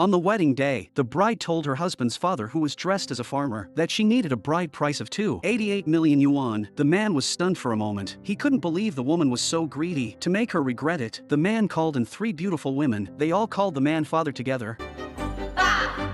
On the wedding day, the bride told her husband's father, who was dressed as a farmer, that she needed a bride price of 288 million yuan. The man was stunned for a moment. He couldn't believe the woman was so greedy. To make her regret it, the man called in 3 beautiful women. They all called the man father together.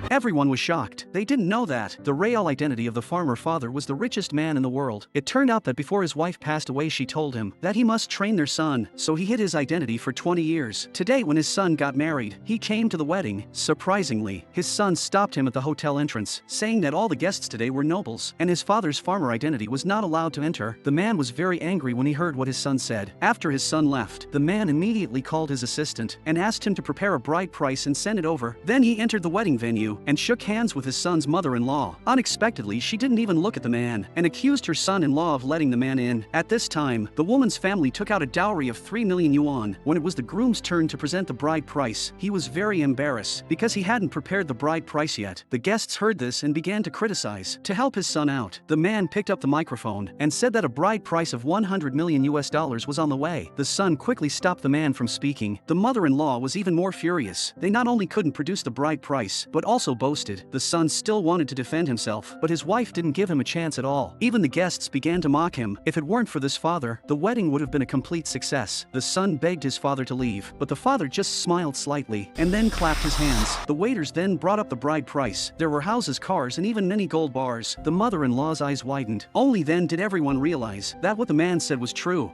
Everyone was shocked. They didn't know that the real identity of the farmer father was the richest man in the world. It turned out that before his wife passed away, she told him that he must train their son, so he hid his identity for 20 years. Today, when his son got married, he came to the wedding. Surprisingly, his son stopped him at the hotel entrance, saying that all the guests today were nobles, and his father's farmer identity was not allowed to enter. The man was very angry when he heard what his son said. After his son left, the man immediately called his assistant and asked him to prepare a bride price and send it over. Then he entered the wedding venue and shook hands with his son's mother-in-law. Unexpectedly, she didn't even look at the man and accused her son-in-law of letting the man in. At this time, the woman's family took out a dowry of 3 million yuan. When it was the groom's turn to present the bride price, he was very embarrassed because he hadn't prepared the bride price yet. The guests heard this and began to criticize. To help his son out, the man picked up the microphone and said that a bride price of 100 million US dollars was on the way. The son quickly stopped the man from speaking. The mother-in-law was even more furious. They not only couldn't produce the bride price, but also boasted. The son still wanted to defend himself, but his wife didn't give him a chance at all. Even the guests began to mock him. If it weren't for this father, the wedding would have been a complete success. The son begged his father to leave, but the father just smiled slightly and then clapped his hands. The waiters then brought up the bride price. There were houses, cars, and even many gold bars. The mother-in-law's eyes widened. Only then did everyone realize that what the man said was true.